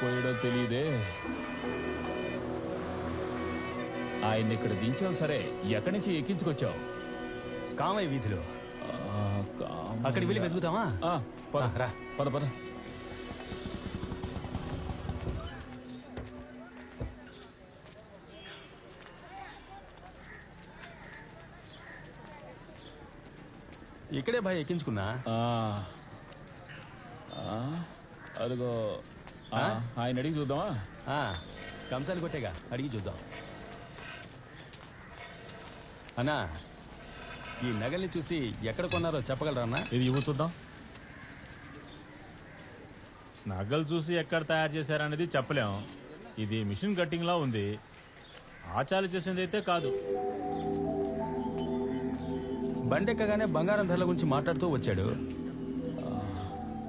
పోయాడో తెలియదే. ఆయన్ని ఇక్కడ దించావు సరే, ఎక్కడి నుంచి ఎక్కించుకొచ్చావు? కామయ్య వీధిలో. అక్కడికి వెళ్ళి వెతుకుతామా? రా, పద పద. ఇక్కడే భయ ఎక్కించుకున్నా. అదిగో ఆయన అడిగి చూద్దామా? కంసాలు కొట్టేగా, అడిగి చూద్దాం. అన్నా, ఈ నగల్ని చూసి ఎక్కడ కొన్నారో చెప్పగలరా అన్నా? ఇది ఇవ్వు చూద్దాం. నగలు చూసి ఎక్కడ తయారు చేశారనేది చెప్పలేం. ఇది మిషన్ కట్టింగ్ లా ఉంది. ఆచార్య చేసింది అయితే కాదు. బండెక్కగానే బంగారం ధరల గురించి మాట్లాడుతూ వచ్చాడు.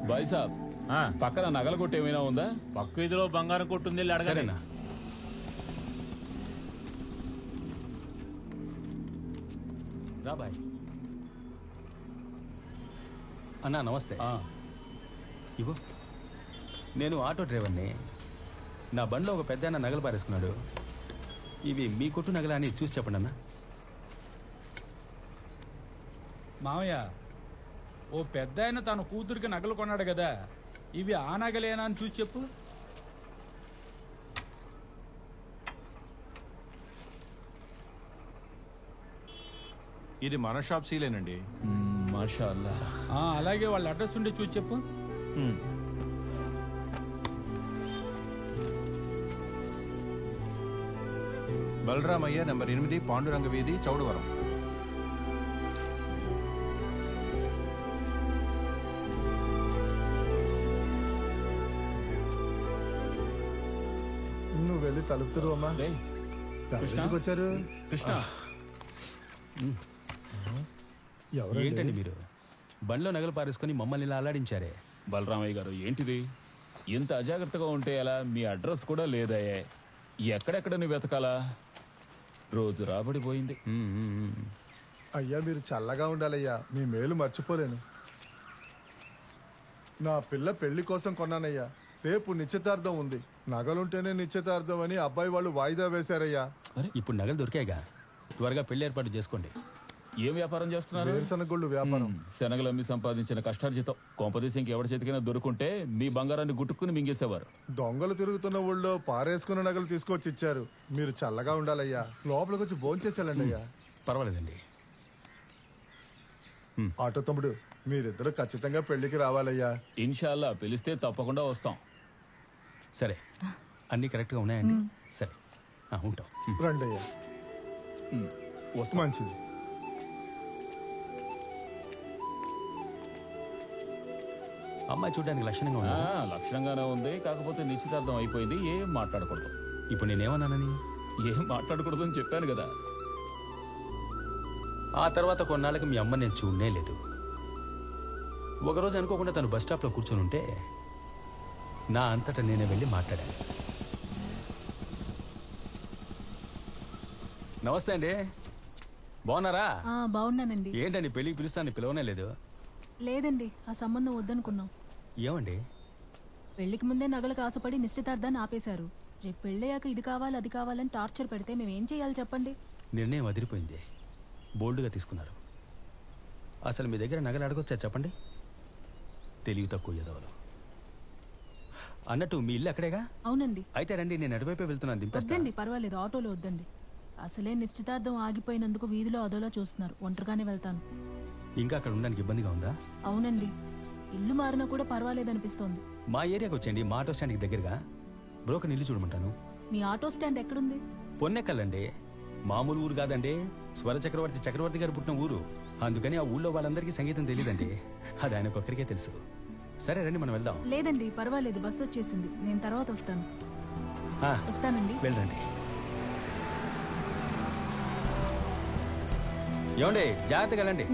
బాయ్ సాబ్, పక్కన నగల కొట్టు ఏమైనా ఉందా? పక్క వీధిలో బంగారం కొట్టుంది, అడగలేనా? రా బాయ్. అన్నా నమస్తే. ఇవ్వు. నేను ఆటో డ్రైవర్ని. నా బండిలో ఒక పెద్ద నగలు పారేసుకున్నాడు. ఇవి మీ కొట్టు నగలా అని చూసి చెప్పండి అన్న. మామయ్య, ఓ పెద్ద ఆయన తన కూతురికి నగలు కొన్నాడు కదా, ఇవి ఆ నగలేనా అని చూసి చెప్పు. ఇది మన షాప్ సీలేనండి. మాషాఅల్లా. అలాగే వాళ్ళ అడ్రస్ ఉండి చూసి చెప్పు. బలరామయ్య నంబర్ 8, పాండురంగ వీధి, చౌడవరం. నువ్వు వెళ్ళి తలుపుతురు అమ్మా. వచ్చారు కృష్ణ. ఏంటండి మీరు బండిలో నగలు పారేసుకుని మమ్మల్ని ఇలా అల్లాడించారే? బలరామయ్య గారు, ఏంటిది ఇంత అజాగ్రత్తగా ఉంటే ఎలా? మీ అడ్రస్ కూడా లేదయ్యే. ఎక్కడెక్కడ నువ్వు వెతకాలా? రోజు రాబడిపోయింది. అయ్యా మీరు చల్లగా ఉండాలయ్యా, మీ మేలు మర్చిపోలేను. నా పిల్ల పెళ్లి కోసం కొన్నానయ్యా. రేపు నిశ్చితార్థం ఉంది. నగలుంటేనే నిశ్చితార్థం అని అబ్బాయి వాళ్ళు వాయిదా వేశారయ్యా. ఇప్పుడు నగలు దొరికాయిగా, త్వరగా పెళ్లి ఏర్పాటు చేసుకోండి. ఏం వ్యాపారం చేస్తున్నారు? వేరుశనగొళ్ళు వ్యాపారం. శనగలు అమ్మి సంపాదించిన కష్టార్జితం కొంపదేశంకి ఎవరి చేతికైనా దొరుకుంటే మీ బంగారాన్ని గుట్టుకుని మింగేసేవారు. దొంగలు తిరుగుతున్న ఊళ్ళో పారేసుకున్న నగలు తీసుకొచ్చి ఇచ్చారు. మీరు చల్లగా ఉండాలయ్యా. లోపలికి వచ్చి భోంచేసేయాలండి అయ్యా. పర్వాలేదండి. ఆటో తమ్ముడు, మీరిద్దరు ఖచ్చితంగా పెళ్లికి రావాలయ్యా. ఇన్షాల్లా పిలిస్తే తప్పకుండా వస్తాం. సరే, అన్ని కరెక్ట్గా ఉన్నాయండి. సరే, ఉంటాం. రండి అయ్యా. మంచిది. అమ్మాయి చూడడానికి లక్షణంగా ఉంది. లక్షణంగానే ఉంది, కాకపోతే నిశ్చితార్థం అయిపోయింది. ఏం మాట్లాడకూడదు. ఇప్పుడు నేనేమన్నానని? ఏం మాట్లాడకూడదు అని చెప్పాను కదా. ఆ తర్వాత కొన్నాళ్ళకి మీ అమ్మ నేను చూడనే లేదు. ఒకరోజు అనుకోకుండా తను బస్ స్టాప్లో కూర్చొని ఉంటే నా అంతటా నేనే వెళ్ళి మాట్లాడాను. నమస్తే అండి, బాగున్నారా? బాగున్నానండి. ఏంటండి పెళ్ళికి పిలుస్తాను, పిలవనే లేదు? లేదండి, ఆ సంబంధం వద్దనుకున్నాం. ఏమండి? పెళ్లికి ముందే నగలకు ఆశపడి నిశ్చితార్థాన్ని ఆపేశారు. రేపు పెళ్ళయ్యాక ఇది కావాలి అది కావాలని టార్చర్ పెడితే మేమేం చేయాలి చెప్పండి? నిర్ణయం అదిరిపోయింది. బోల్డ్గా తీసుకున్నారు. అసలు మీ దగ్గర నగలు అడగొచ్చా చెప్పండి? తెలివి తక్కువ ఎదవలు. అన్నట్టు మీ ఇల్లు అక్కడేగా? అవునండి. అయితే రండి, నేను అటువైపే వెళ్తున్నాను. వద్దండి, పర్వాలేదు, ఆటోలో వద్దండి. అసలే నిశ్చితార్థం ఆగిపోయినందుకు వీధిలో అదోలా చూస్తున్నారు. ఒంటరిగానే వెళ్తాను. ఇంకా అక్కడ ఉండడానికి ఇబ్బందిగా ఉందా? అవునండి, ఇల్లు మారినా కూడా పర్వాలేదనిపిస్తోంది. మా ఏరియాకి వచ్చేయండి, మా ఆటో స్టాండ్కి దగ్గరగా. బ్రోకర్ ఇల్లు చూడమంటాను. మీ ఆటో స్టాండ్ ఎక్కడుంది? పొన్నెక్కలండి. మామూలు ఊరు కాదండి, స్వర చక్రవర్తి గారు పుట్టిన ఊరు. అందుకని ఆ ఊళ్ళో వాళ్ళందరికీ సంగీతం తెలియదండి. అది ఆయనకొక్కరికే తెలుసు. సరే రండి, మనం వెళ్దాం. లేదండి, పర్వాలేదు, బస్సు వచ్చేసింది. నేను తర్వాత వస్తాను. వస్తానండి. వెళ్ళండి. ఏమండి, జాగ్రత్తగా వెళ్ళండి.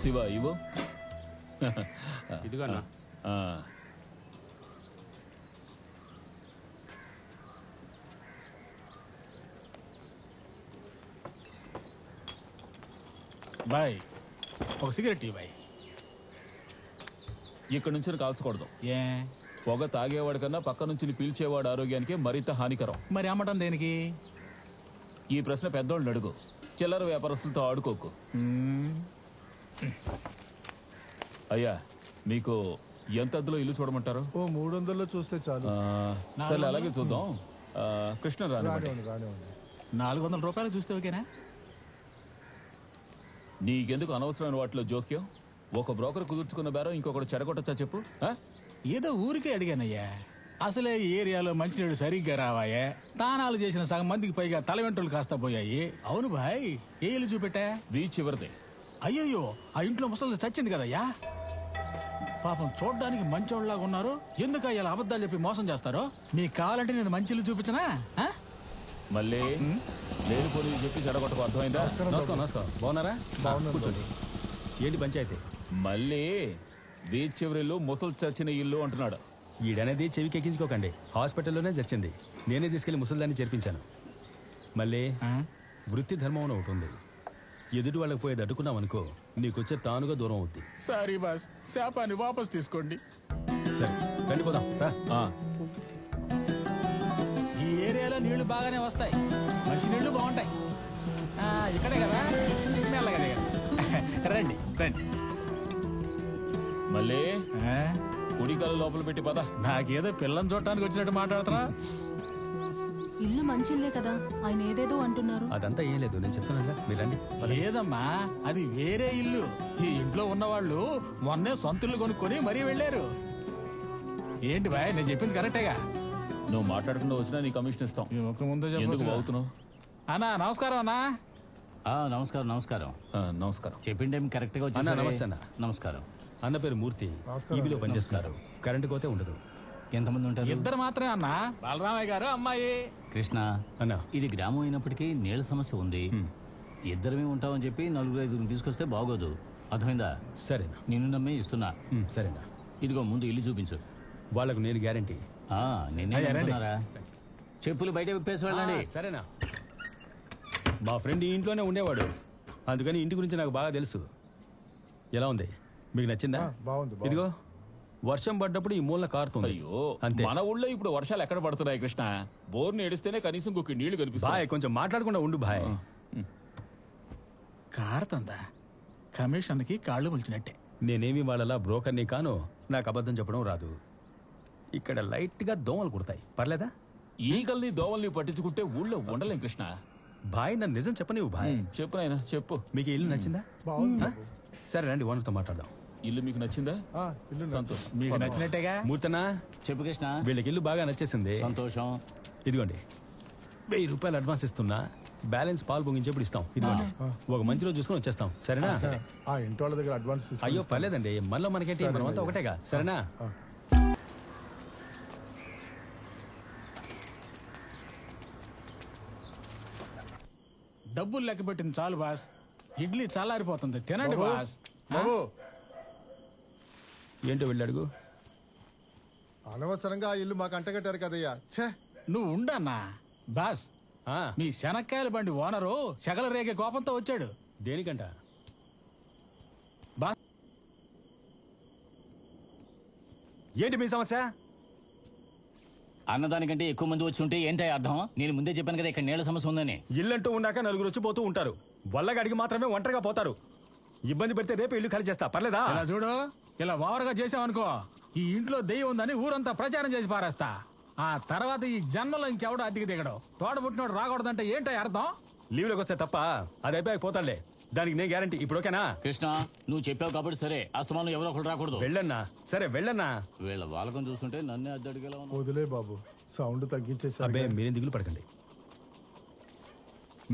శివ, ఇవ్వు. ఇదిగో అన్న. బాయ్ ఒక సిగరెట్ ఇవ్వ బాయ్. ఇక్కడ నుంచి కాల్చకూడదు. ఏ పొగ తాగేవాడి కన్నా పక్క నుంచి పీల్చేవాడు ఆరోగ్యానికి మరింత హానికరం. మరి అమ్మటం దేనికి? ఈ ప్రశ్న పెద్దోళ్ళని అడుగు. చిల్లర వ్యాపారస్తులతో ఆడుకోకు. అయ్యా, మీకు ఎంత అద్దెలో ఇల్లు చూడమంటారు? ఓ 300లో చూస్తే చాలు. సరే, అలాగే చూద్దాం. కృష్ణ రానివ్వండి. 400 రూపాయలు చూస్తే ఓకేనా? నీకెందుకు అనవసరమైన వాటిలో జోక్యం? ఒక బ్రోకర్ కుదుర్చుకున్న బేరం ఇంకొకటి చెడగొట్టచ్చా చెప్పు? ఏదో ఊరికే అడిగానయ్యా. అసలే ఈ ఏరియాలో మంచినీళ్ళు సరిగ్గా రావాయే. తానాలు చేసిన సగం మందికి పైగా తల వెంట్రులు కాస్త పోయాయి. అవును బాయ్, ఏ ఇల్లు చూపెట్టా? బీచ్ చివరిదే. అయ్యయ్యో, ఆ ఇంట్లో ముసలి చచ్చింది కదయ్యా. పాపం చూడ్డానికి మంచోళ్ళలాగా ఉన్నారు. ఎందుకు ఇలా అబద్ధాలు చెప్పి మోసం చేస్తారో? మీకు కావాలంటే నేను మంచి ఇల్లు చూపించనా? మళ్ళీ లేని పోనీ చెప్పి చెడగొట్టకు, అర్థమైందా? నమస్కారం. బాగున్నారా? కూర్చోండి. ఏంటి పంచాయతీ? మళ్ళీ బీచ్ చివరిల్లు ముసలి చచ్చిన ఇల్లు అంటున్నాడు. ఈడనేది చెవికి ఎక్కించుకోకండి. హాస్పిటల్లోనే చచ్చింది. నేనే తీసుకెళ్లి ముసలిదాన్ని చేర్పించాను. మళ్ళీ వృత్తి ధర్మం అని ఒకటి ఉంది. ఎదుటి వాళ్ళకి పోయేది అడ్డుకున్నాం అనుకో, నీకొచ్చే తానుగా దూరం అవుద్ది. సారీ బాస్, శాపాన్ని వాపస్ తీసుకోండి. సరే రండి పోదాం. ఈ ఏరియాలో నీళ్లు బాగానే వస్తాయి, మంచి నీళ్లు బాగుంటాయి. ఇక్కడే కదా, మెల్లగా రండి రండి. మళ్ళీ కుడికాలు లోపల పెట్టి పద. నాకేదో పిల్లని చూడటానికి వచ్చినట్టు మాట్లాడుతున్నా. ఇల్లు మంచి ఇల్లే కదా, ఆయన ఏదేదో అంటున్నారు. అదంతా ఏం లేదు, నేను చెప్తాను. మీరు రండి. లేదమ్మా, అది వేరే ఇల్లు. ఈ ఇంట్లో ఉన్నవాళ్ళు మొన్నే సొంత ఇల్లు కొనుక్కొని మరీ వెళ్ళారు. ఏంటి బాయ్, నేను చెప్పింది కరెక్టేగా? నువ్వు మాట్లాడకుండా వచ్చినా నీ కమిషన్ ఇస్తాం. ఎందుకు బాగుతున్నావు? అన్నా నమస్కారం. అన్నా నమస్కారం. నమస్కారం. చెప్పిన టైం కరెక్ట్ గా వచ్చి. నమస్తే అన్న. నమస్కారం. అన్న పేరు మూర్తి, ఈబీలో పనిచేస్తున్నారు. కరెంటు కోతే ఉండదు. ఎంతమంది ఉంటారు? ఇద్దరు మాత్రమే అన్నా, బలరామయ్య గారు, అమ్మాయి. కృష్ణ అన్న, ఇది గ్రామం అయినప్పటికీ నీళ్ళ సమస్య ఉంది. ఇద్దరమే ఉంటామని చెప్పి 4-5 తీసుకొస్తే బాగోదు, అర్థమైందా? సరేనా? నిన్ను నమ్మే ఇస్తున్నా. సరేనా? ఇదిగో ముందు ఇల్లు చూపించు. వాళ్ళకు నేను గ్యారంటీ. నిన్నే చెప్పులు బయట విప్పేసి వెళ్ళండి. సరేనా? మా ఫ్రెండ్ ఈ ఇంట్లోనే ఉండేవాడు, అందుకని ఇంటి గురించి నాకు బాగా తెలుసు. ఎలా ఉంది, మీకు నచ్చిందా? బాగుంది. ఇదిగో వర్షం పడ్డప్పుడు ఈ మూలన కారుతుంది. అయ్యో, అంతే. మన ఊళ్ళో ఇప్పుడు వర్షాలు ఎక్కడ పడుతున్నాయి కృష్ణ? బోర్ని ఏడిస్తేనే కనీసం కుక్కి నీళ్లు కనిపిస్తాయి. బాయ్, కొంచెం మాట్లాడకుండా ఉండు బాయ్. కారుతుందా? కమిషన్కి కాళ్ళు ములిచినట్టే. నేనేమి వాళ్ళలా బ్రోకర్ని కాను, నాకు అబద్ధం చెప్పడం రాదు. ఇక్కడ లైట్ గా దోమలు కుడతాయి, పర్లేదా? ఈగల్ని దోవల్ని పట్టించుకుంటే ఊళ్ళో ఉండలేం కృష్ణ. బాయ్, నన్ను నిజం చెప్పనివ్వు బాయ్. చెప్పు నాయనా, చెప్పు. మీకు ఇల్లు నచ్చిందా? బాగుంది. సరే రండి, ఓనర్తో మాట్లాడదాం. ఇల్లు మీకు నచ్చిందా? ఇల్లు సంతోషం. మీకు నచ్చినట్టేగా? మూర్తనా, చెప్పు కృష్ణ. వీళ్ళకి ఇల్లు బాగా నచ్చేసింది. సంతోషం. ఇదిగోండి 1000 రూపాయలు అడ్వాన్స్ ఇస్తున్నా, బ్యాలెన్స్ పాలు పొంగించేప్పుడు ఇస్తాం. ఇదిగోండి, ఒక మంచి రోజు చూసుకొని వచ్చేస్తాం. సరేనా? ఆ ఇంటి వాళ్ళ దగ్గర అడ్వాన్స్ తీసుకొని అయ్యో పర్లేదండి, మనలో మనకేంటి, మనమంతా ఒకటేగా. సరేనా? డబ్బులు లెక్క పెట్టింది చాలు బాస్, ఇడ్లీ చల్లారిపోతుంది, తినండి బాస్. బాబు, ఏంటో వెళ్ళి అడుగు. అనవసరంగా ఆ ఇల్లు మాకు అంటగట్టారు కదయ్యా. ఛే, నువ్వు ఉండన్నా బాస్. ఆ, మీ శనక్కాయల బండి ఓనరు చెగల రేగే కోపంతో వచ్చాడు. దేనికంట? బాస్, ఏంటి మీ సమస్య? అన్నదానికంటే ఎక్కువ మంది వచ్చి ఉంటే ఏంటో అర్థం? నేను ముందే చెప్పాను కదా ఇక్కడ నీళ్ళ సమస్య ఉందని. ఇల్లంటూ ఉన్నాక నలుగురు వచ్చి పోతూ ఉంటారు, వల్లగడికి మాత్రమే ఒంటరిగా పోతారు. ఇబ్బంది పెడితే రేపు ఇల్లు ఖాళీ చేస్తా, పర్లేదా? ఇలా చూడు, ఇలా ఓవర్గా చేసావనుకో, ఈ ఇంట్లో దెయ్యం ఉందని ఊరంతా ప్రచారం చేసి పారేస్తా. ఆ తర్వాత ఈ జన్మలో ఇంకెవడో అద్దెకి దిగడు. తోడబుట్టినోడు రాకూడదంటే ఏంటో అర్థం? లీవ్లోకి వస్తే తప్ప అది అయిపోయాక పోతాడులే, దానికి నేను గ్యారంటీ. ఇప్పుడు ఓకేనా? కృష్ణ, నువ్వు చెప్పావు కాబట్టి సరే, అస్తమానం ఎవరో ఒకరు రాకూడదు. వెళ్ళన్నా. సరే వెళ్ళన్నా. వీళ్ళ వాళ్ళకం చూస్తుంటే నన్నే అద్దె అడిగేలా ఉన్నా. వదిలే బాబు, సౌండ్ తగ్గించేసారు. అబ్బే మీరేం దిగులు పడకండి.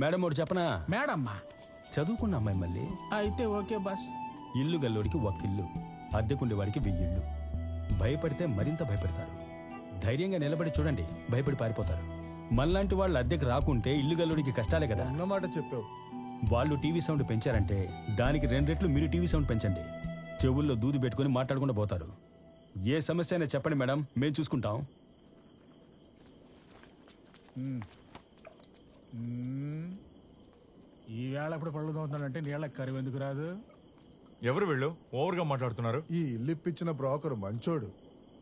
మేడం ఒకటి చెప్పనా? మేడమ్మా, చదువుకున్న అమ్మాయి మళ్ళీ. అయితే ఓకే బాస్. ఇల్లు గల్లోడికి ఒక్కిల్లు, అద్దెకుండేవాడికి 1000 ఇళ్ళు. భయపడితే మరింత భయపడతారు. ధైర్యంగా నిలబడి చూడండి, భయపడి పారిపోతారు. మనలాంటి వాళ్ళు అద్దెకి రాకుంటే ఇల్లు గల్లోడికి కష్టాలే కదా. అన్నమాట చెప్పావు. వాళ్ళు టీవీ సౌండ్ పెంచారంటే దానికి 2 రెట్లు మీరు టీవీ సౌండ్ పెంచండి. చెవుల్లో దూది పెట్టుకుని మాట్లాడకుండా పోతారు. ఏ సమస్య అయినా చెప్పండి మేడం, మేము చూసుకుంటాం. ఈ వేళ ఎప్పుడు పళ్ళు తోముతానంటే నీళ్ళకి కరువు ఎందుకు రాదు? ఎవరు వీళ్ళు ఓవర్గా మాట్లాడుతున్నారు? ఈ ఇల్లు ఇప్పించిన బ్రోకర్ మంచోడు.